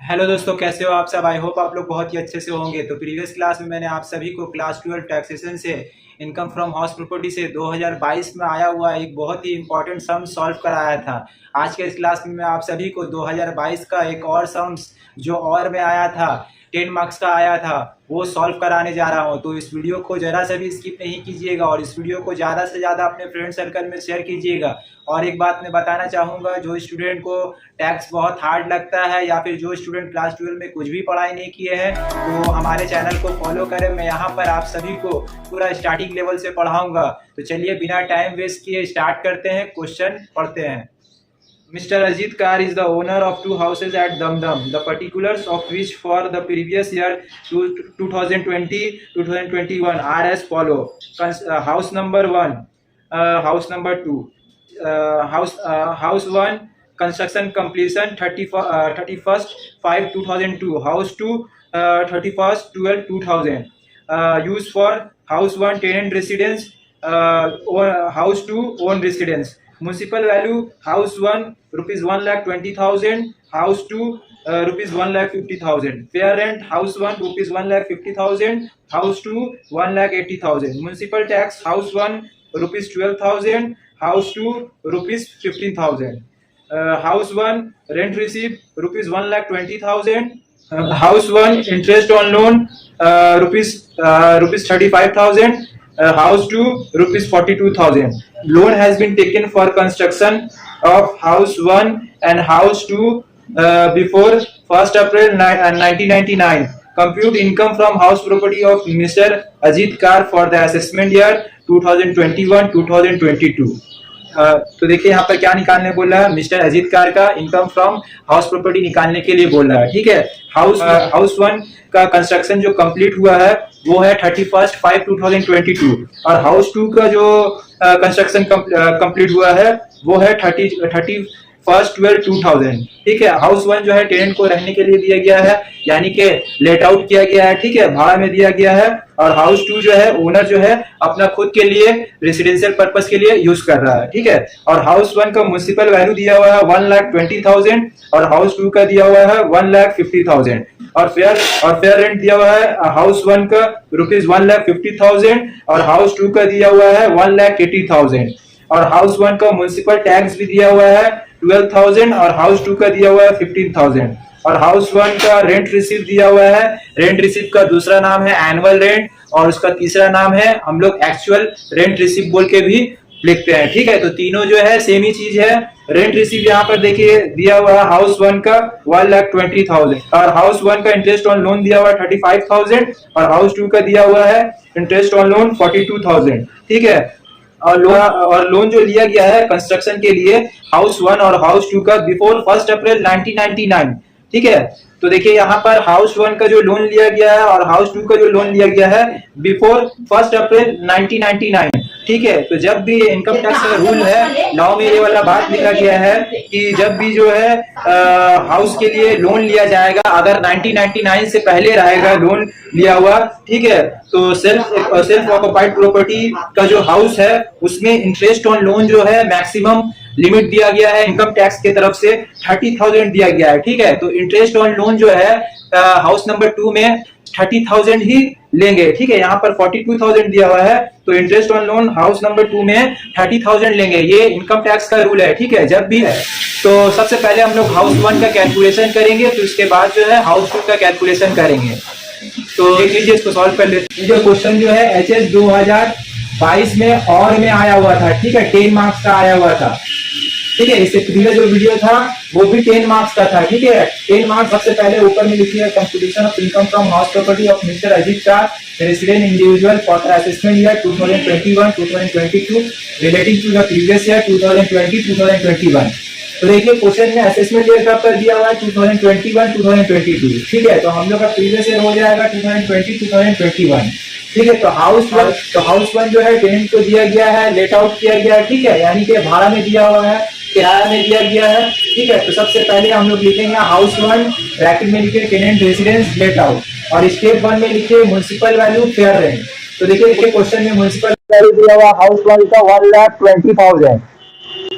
Hello दोस्तों, कैसे हो आप सब। आई होप आप लोग बहुत ही अच्छे से होंगे। तो प्रीवियस क्लास में मैंने आप सभी को क्लास 12 टैक्सेशन से इनकम फ्रॉम हाउस प्रॉपर्टी से 2022 में आया हुआ एक बहुत ही इंपॉर्टेंट सम सॉल्व कराया था। आज के इस क्लास में मैं आप सभी को 2022 का एक और सम्स जो और में आया था 10 मार्क्स का आया था वो सॉल्व कराने जा रहा हूँ। तो इस वीडियो को ज़रा सा भी स्किप नहीं कीजिएगा और इस वीडियो को ज़्यादा से ज़्यादा अपने फ्रेंड सर्कल में शेयर कीजिएगा। और एक बात मैं बताना चाहूँगा, जो स्टूडेंट को टैक्स बहुत हार्ड लगता है या फिर जो स्टूडेंट क्लास 12 में कुछ भी पढ़ाई नहीं किए हैं तो हमारे चैनल को फॉलो करें। मैं यहाँ पर आप सभी को पूरा स्टार्टिंग लेवल से पढ़ाऊँगा। तो चलिए बिना टाइम वेस्ट किए स्टार्ट करते हैं, क्वेश्चन पढ़ते हैं। Mr. Ajit Kar is the owner of two houses at Damdam, the particulars of which for the previous year 2020-2021 are as follow. House number 1, house number 2, house 1 construction completion 31st 5/2002, house 2 31st 12/2000. Use for house 1 tenant residence, house 2 own residence. Municipal value house 1 rupees 1,20,000, house 2 rupees 1,50,000. Fair rent house 1 rupees 1,50,000, house 2 1,80,000. Municipal tax house 1 rupees 12,000, house 2 rupees 15,000. House 1 rent received rupees 1,20,000. House 1 interest on loan rupees 35,000. House 2 rupees 42,000. Loan has been taken for construction of house 1 and house 2 before 1st April 1999. Compute income from house property of Mr. Ajit Kar for the assessment year 2021-2022. तो देखिए यहाँ पर क्या निकालने बोल रहा है, mister Ajit car का इनकम फ्रॉम हाउस प्रॉपर्टी निकालने के लिए बोल रहा है। ठीक है, हाउस 1 का कंस्ट्रक्शन जो कंप्लीट हुआ है वो है 31st 5/2022 और हाउस 2 का जो कंस्ट्रक्शन कंप्लीट हुआ है वो है 31st 12/2000। ठीक है, हाउस 1 जो है टेनेंट को रहने के लिए दिया गया है, यानी कि लेट आउट किया गया है। ठीक है, भाड़ा में दिया गया है। और हाउस 2 जो है ओनर जो है अपना खुद के लिए रेसिडेंशियल पर्पस के लिए यूज कर रहा है। ठीक है, और हाउस 1 का म्युनिसिपल वैल्यू दिया हुआ है 1,20,000 और हाउस 2 का दिया हुआ है 1,50,000 और फेयर रेंट दिया हुआ है हाउस 1 का रुपीज 1,50,000 और हाउस 2 का दिया हुआ है 1,80,000 और हाउस 1 का म्युनिसिपल टैक्स भी दिया हुआ है 12,000 और हाउस 2 का दिया हुआ है 15,000 और हाउस 1 का रेंट रिसीव दिया हुआ है। रेंट रिसीव का दूसरा नाम है एनुअल रेंट और उसका तीसरा नाम है हम लोग एक्चुअल रेंट रिसीव बोल के भी लिखते हैं। ठीक है, तो तीनों जो है सेम ही चीज है। रेंट रिसीव यहाँ पर देखिए दिया हुआ है हाउस 1 का 1,20,000 और हाउस 1 का इंटरेस्ट ऑन लोन दिया हुआ है 35,000 और हाउस 2 का दिया हुआ है इंटरेस्ट ऑन लोन 42,000। ठीक है, और लोन जो लिया गया है कंस्ट्रक्शन के लिए हाउस 1 और हाउस 2 का बिफोर 1st अप्रैल 1999। ठीक है, तो देखिए यहाँ पर हाउस 1 का जो लोन लिया गया है और हाउस 2 का जो लोन लिया गया है बिफोर 1st अप्रैल 1999। ठीक है, तो जब भी इनकम टैक्स का रूल है लॉ में ये वाला बात लिखा गया है कि जब भी जो है हाउस के लिए लोन लिया जाएगा अगर 1999 से पहले रहेगा लोन लिया हुआ, ठीक है, तो सेल्फ ऑक्युपाइड प्रॉपर्टी का जो हाउस है उसमें इंटरेस्ट ऑन लोन जो है मैक्सिमम लिमिट दिया गया है इनकम टैक्स की तरफ से 30,000 दिया गया है। ठीक है, तो इंटरेस्ट ऑन लोन जो है हाउस नंबर 2 में 30,000 ही लेंगे। ठीक है, यहाँ पर 42,000 दिया हुआ है तो interest on loan house number 2 में 30,000 लेंगे। ये इनकम टैक्स का रूल है। ठीक है, जब भी है तो सबसे पहले हम लोग हाउस 1 का कैलकुलेशन करेंगे तो इसके बाद जो है हाउस 2 का कैलकुलेशन करेंगे। तो देख लीजिए, इसको सॉल्व कर लेते हैं। जो क्वेश्चन जो है HS 2022 में और में आया हुआ था। ठीक है, 10 मार्क्स का आया हुआ था। ठीक है, इससे पहले जो वीडियो था वो भी 10 मार्क्स का था। ठीक है, 10 मार्क्स सबसे पहले ऊपर में लिखिए computation of income from house property of mister Ajit Kar resident individual for the assessment year 2021-2022 relating to the previous year 2020-2021। तो देखिए क्वेश्चन में असेसमेंट ईयर कब कर दिया हुआ है 2021-2022। ठीक है, तो हम लोग का प्रीवियस ईयर हो जाएगा 2020-2021। ठीक है, तो हाउस 1 जो है टेनेंट को दिया गया है, लेट आउट किया गया है। ठीक है, यानी कि भाड़ा में दिया हुआ है, किराया में दिया गया है। ठीक है, तो सबसे पहले हम लोग लिखेंगे हाउस 1 ब्रैकेट में लिखे टेनेंट रेजिडेंस लेट आउट और स्टेप 1 में लिखे म्युनिसिपल वैल्यू फेयर रेंट। तो देखिए क्वेश्चन में म्युनिसिपल वैल्यू दिया हुआ हाउस 1 का 1,20,000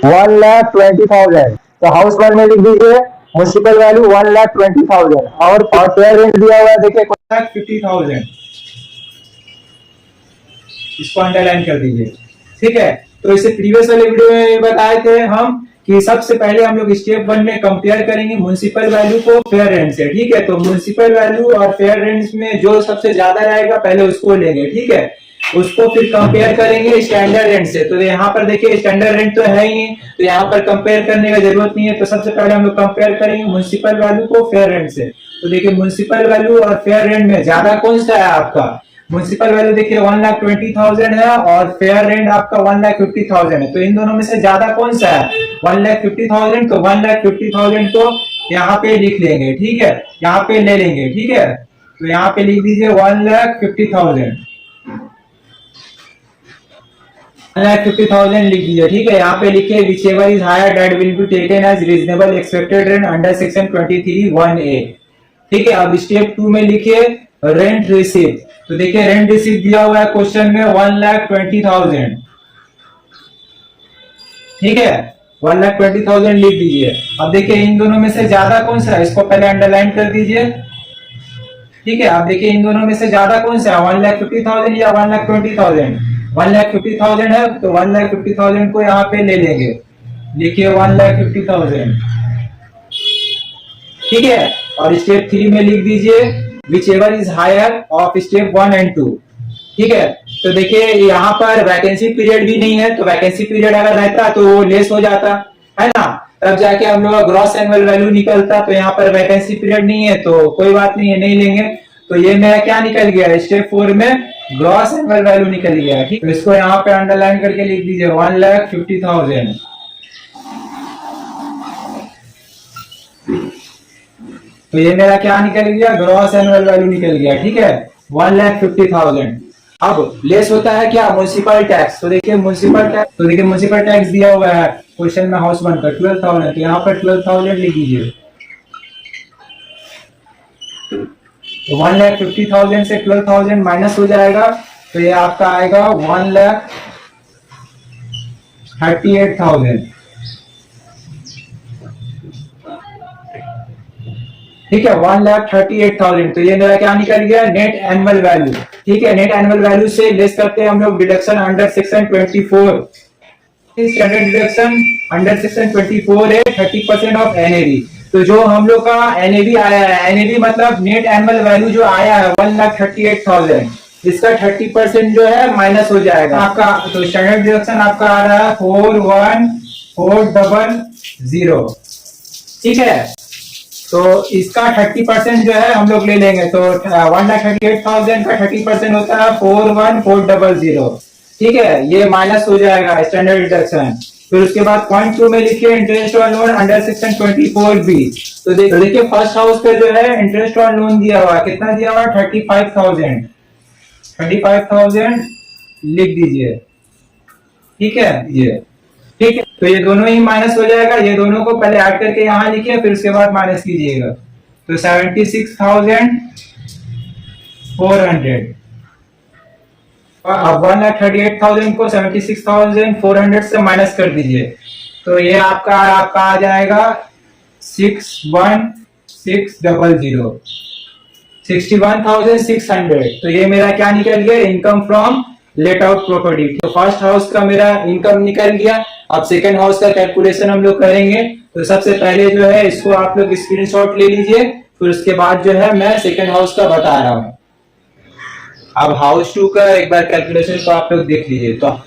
1,20,000। तो हाउस 1 में लिख दीजिए म्युनिसिपल वैल्यू 1,20,000 और फेयर रेंट दिया हुआ है देखिए 1,50,000, इसको अंडरलाइन कर दीजिए। ठीक है, तो इसे प्रीवियस वाले वीडियो में बताए थे हम कि सबसे पहले हम लोग स्टेप 1 में कंपेयर करेंगे म्युनिसिपल वैल्यू को फेयर रेंट से। ठीक है, तो म्युनिसिपल वैल्यू और फेयर रेंट में जो सबसे ज्यादा रहेगा पहले उसको लेंगे। ठीक है, उसको फिर कंपेयर करेंगे स्टैंडर्ड रेंट से। तो यहाँ पर देखिए स्टैंडर्ड रेंट तो है ही नहीं, तो यहाँ पर कंपेयर करने की जरूरत नहीं है। तो सबसे पहले हम लोग कंपेयर करेंगे म्युनिसिपल वैल्यू को फेयर रेंट से। तो देखिए म्युनिसिपल वैल्यू और फेयर रेंट में ज्यादा कौन सा है आपका? म्युनिसिपल वैल्यू देखिए 1,20,000 है और फेयर रेंट आपका 1,50,000 है। तो इन दोनों में से ज्यादा कौन सा है? 1,50,000। तो 1,50,000 को यहाँ पे लिख लेंगे। ठीक है, यहाँ पे ले लेंगे। ठीक है, तो यहाँ पे लिख दीजिए 1,50,000, 1,50,000 लिख दीजिए। ठीक है, यहाँ पे लिखिए whichever is higher that will be taken as reasonable expected rent under section 23(1)(a)। ठीक है, अब स्टेप 2 में लिखिए रेंट रिसीप्ट। तो देखिए रेंट रिसीप्ट दिया हुआ है क्वेश्चन में 1,20,000। ठीक है, 1,20,000 लिख दीजिए। अब देखिए इन दोनों में से ज्यादा कौन सा है, इसको पहले अंडरलाइन कर दीजिए। ठीक है, अब देखिए इन दोनों में से ज्यादा कौन सा है, 1,50,000 या 1,20,000? 1,50,000 है, तो 1,50,000 को यहाँ पे ले लेंगे। लिखिए 1,50,000। ठीक है, और स्टेप 3 में लिख दीजिए whichever is higher of step 1 and 2। ठीक है, तो देखिए यहाँ पर वैकेंसी पीरियड भी नहीं है, तो वैकेंसी पीरियड अगर रहता तो वो लेस हो जाता है ना, तब जाके हम लोग ग्रॉस एनुअल वैल्यू निकलता। तो यहाँ पर वैकेंसी पीरियड नहीं है तो कोई बात नहीं है, नहीं लेंगे। तो ये मेरा क्या निकल गया, स्टेप 4 में ग्रॉस एनुअल वैल्यू निकल गया। ठीक, तो इसको यहाँ पे अंडरलाइन करके लिख दीजिए 1,50,000। तो ये मेरा क्या निकल गया, ग्रॉस एनुअल वैल्यू निकल गया। ठीक है, 1,50,000। अब लेस होता है क्या, म्युनिसिपल टैक्स। तो देखिए म्युनिसिपल टैक्स दिया हुआ है क्वेश्चन में हाउस 1 का 12,000। तो यहाँ पर 12,000 लिख दीजिए। तो 1,50,000 से 12,000 माइनस हो जाएगा, तो ये आपका आएगा 1,38,000। ठीक है, 1,38,000। तो ये मेरा क्या निकल गया, नेट एनुअल वैल्यू। ठीक है, नेट एनुअल वैल्यू से लेस करते हैं हम लोग deduction under section 24। Standard deduction under section 24 है 30% ऑफ एनएवी। तो जो हम लोग का एनएवी आया है, एनएवी मतलब नेट एनुअल वैल्यू जो आया है 1,38,000, इसका 30% जो है माइनस हो जाएगा आपका। तो स्टैंडर्ड डिडक्शन आपका आ रहा है 41,400। ठीक है, तो इसका 30% जो है हम लोग ले लेंगे। तो 1,38,000 का 30% होता है 41,400। ठीक है, ये माइनस हो जाएगा स्टैंडर्ड डिडक्शन। फिर उसके बाद पॉइंट 2 में लिखिए interest on loan under section 24B। तो देखिए फर्स्ट हाउस पे जो है इंटरेस्ट ऑन लोन दिया हुआ है, कितना दिया हुआ है, 35,000 लिख दीजिए। ठीक है, ये ठीक है, तो ये दोनों ही माइनस हो जाएगा। ये दोनों को पहले ऐड करके यहाँ लिखिए, फिर उसके बाद माइनस कीजिएगा। तो 76,400। अब 1,38,000 को 76,400 से माइनस कर दीजिए। तो ये आपका आ जाएगा 61,600, 61,600। तो ये मेरा क्या निकल गया, income from let out property. तो फर्स्ट हाउस का मेरा इनकम निकल गया। अब सेकंड हाउस का कैलकुलेशन हम लोग करेंगे। तो सबसे पहले जो है इसको आप लोग स्क्रीनशॉट ले लीजिए, फिर उसके बाद जो है मैं सेकंड हाउस का बता रहा हूँ। अब हाउस 2 का एक बार कैलकुलेशन को आप लोग देख लीजिए। तो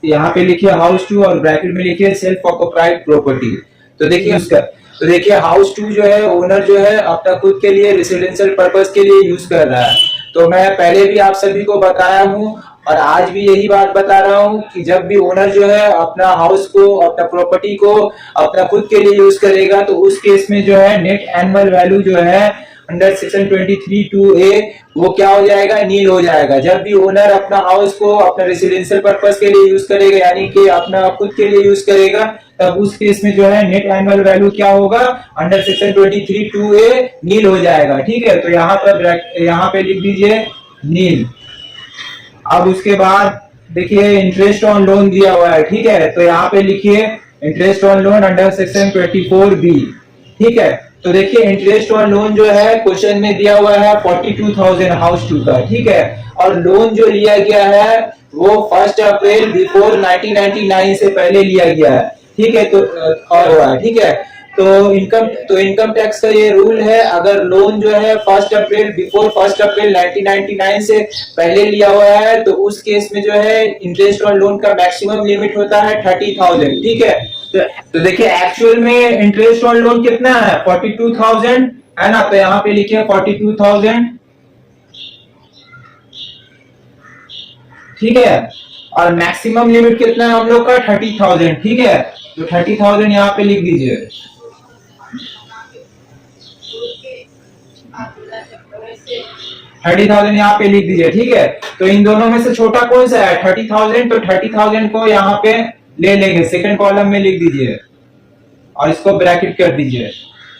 यहाँ पे लिखिए हाउस 2 और ब्रैकेट में लिखिए सेल्फ ऑक्युपाइड प्रॉपर्टी। तो देखिए उसका, तो देखिए हाउस 2 जो है ओनर जो है अपना खुद के लिए रेसिडेंशियल पर्पस के लिए यूज कर रहा है। तो मैं पहले भी आप सभी को बताया हूँ और आज भी यही बात बता रहा हूँ कि जब भी ओनर जो है अपना हाउस को, अपना प्रॉपर्टी को अपना खुद के लिए यूज करेगा, तो उस केस में जो है नेट एनुअल वैल्यू जो है अंडर सेक्शन 23(2)(a) वो क्या हो जाएगा, नील हो जाएगा। जब भी ओनर अपना हाउस को अपना रेसिडेंशियल पर्पस के लिए यूज करेगा, यानी कि अपना खुद के लिए यूज करेगा, तब उस केस में जो है नेट एनुअल वैल्यू क्या होगा, अंडर सेक्शन 23(2)(a) नील हो जाएगा। ठीक है, तो यहाँ पे लिख दीजिए नील। अब उसके बाद देखिए इंटरेस्ट ऑन लोन दिया हुआ है। ठीक है, तो यहाँ पे लिखिए interest on loan under section 24B। ठीक है। तो देखिए इंटरेस्ट ऑन लोन जो है क्वेश्चन में दिया हुआ है 42,000 हाउस 2 का, ठीक है। और लोन जो लिया गया है वो 1 अप्रैल बिफोर 1999 से पहले लिया गया है, ठीक है। तो और हुआ है, ठीक है। तो इनकम टैक्स का ये रूल है, अगर लोन जो है 1 अप्रैल बिफोर 1 अप्रैल 1999 से पहले लिया हुआ है तो उस केस में जो है इंटरेस्ट ऑन लोन का मैक्सिमम लिमिट होता है 30,000, ठीक है। तो देखिए एक्चुअल में इंटरेस्ट ऑन लोन कितना है 42,000 है ना, तो यहाँ पे लिखिए 42,000, ठीक है। और मैक्सिमम लिमिट कितना है हम लोग का 30,000, ठीक है। तो 30,000 यहाँ पे लिख दीजिए। 30,000 यहाँ पे लिख दीजिए, ठीक है। तो इन दोनों में से छोटा कौन सा है 30,000, तो 30,000 को यहाँ पे ले लेंगे, सेकंड कॉलम में लिख दीजिए और इसको ब्रैकेट कर दीजिए,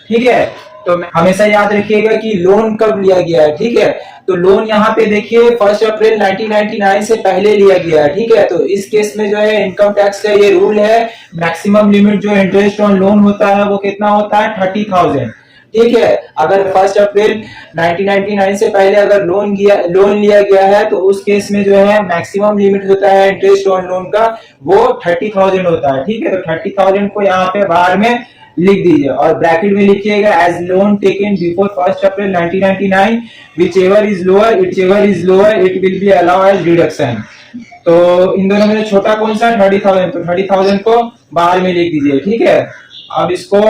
ठीक है। तो हमेशा याद रखिएगा कि लोन कब लिया गया है, ठीक है। तो लोन यहाँ पे देखिए 1 अप्रैल 1999 से पहले लिया गया है, ठीक है। तो इस केस में जो है इनकम टैक्स का ये रूल है, मैक्सिमम लिमिट जो इंटरेस्ट ऑन लोन होता है वो कितना होता है 30,000, ठीक है। अगर 1 अप्रैल 1999 से पहले अगर लोन लिया गया है तो उस केस में जो है मैक्सिमम लिमिट होता है इंटरेस्ट ऑन लोन का वो 30,000 होता है, ठीक है। तो 30,000 को यहाँ पे बाहर में लिख दीजिए और ब्रैकेट में लिखिएगा as loan taken before 1 April 1999 whichever is lower it will be allowed as deduction। तो इन दोनों में छोटा कौन सा 30,000, तो 30,000 को बाहर में लिख दीजिए, ठीक है। अब इसको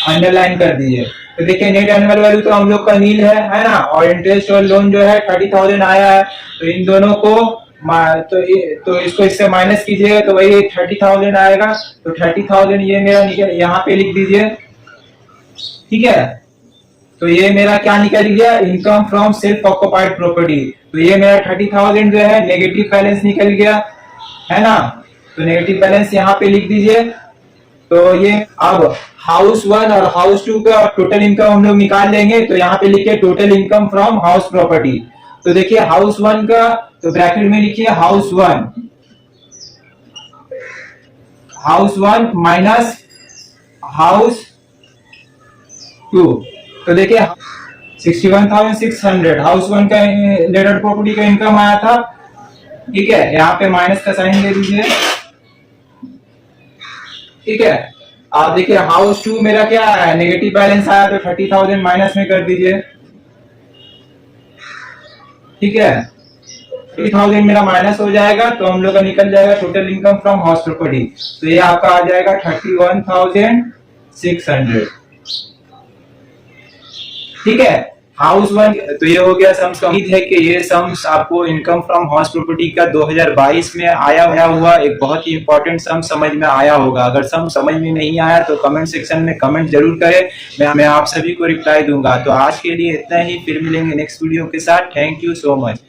अंडरलाइन कर दीजिए। तो देखिए नेट एनुअल वैल्यू तो हम लोग का नील है ना, और इंटरेस्ट और लोन जो है 30,000 आया है। तो इन दोनों को तो इसको इससे माइनस कीजिएगा तो वही 30,000 आएगा। तो 30,000 ये मेरा निकल यहाँ पे लिख दीजिए, ठीक है। तो ये मेरा क्या निकल गया income from self occupied property. तो ये मेरा 30,000 जो है नेगेटिव बैलेंस निकल गया है ना, तो नेगेटिव बैलेंस यहाँ पे लिख दीजिए। तो ये अब हाउस 1 और हाउस 2 का टोटल इनकम हम लोग निकाल लेंगे। तो यहाँ पे लिखिए total income from house property. तो देखिए हाउस 1 का तो ब्रैकेट में लिखिए हाउस 1 माइनस हाउस 2। तो देखिए 61,600 हाउस 1 का लैंड प्रॉपर्टी का इनकम आया था, ठीक है। यहाँ पे माइनस का साइन दे दीजिए, ठीक है। आप देखिए हाउस 2 मेरा क्या है नेगेटिव बैलेंस आया, तो 30,000 माइनस में कर दीजिए, ठीक है। 30,000 मेरा माइनस हो जाएगा तो हम लोग का निकल जाएगा total income from house property. तो ये आपका आ जाएगा 31,600, ठीक है। हाउस 1 तो ये हो गया सम्स का। उम्मीद है कि ये सम्स आपको इनकम फ्रॉम हाउस प्रॉपर्टी का 2022 में आया हुआ एक बहुत ही इंपॉर्टेंट सम समझ में आया होगा। अगर सम समझ में नहीं आया तो कमेंट सेक्शन में कमेंट जरूर करें, मैं आप सभी को रिप्लाई दूंगा। तो आज के लिए इतना ही, फिर मिलेंगे नेक्स्ट वीडियो के साथ। Thank you so much.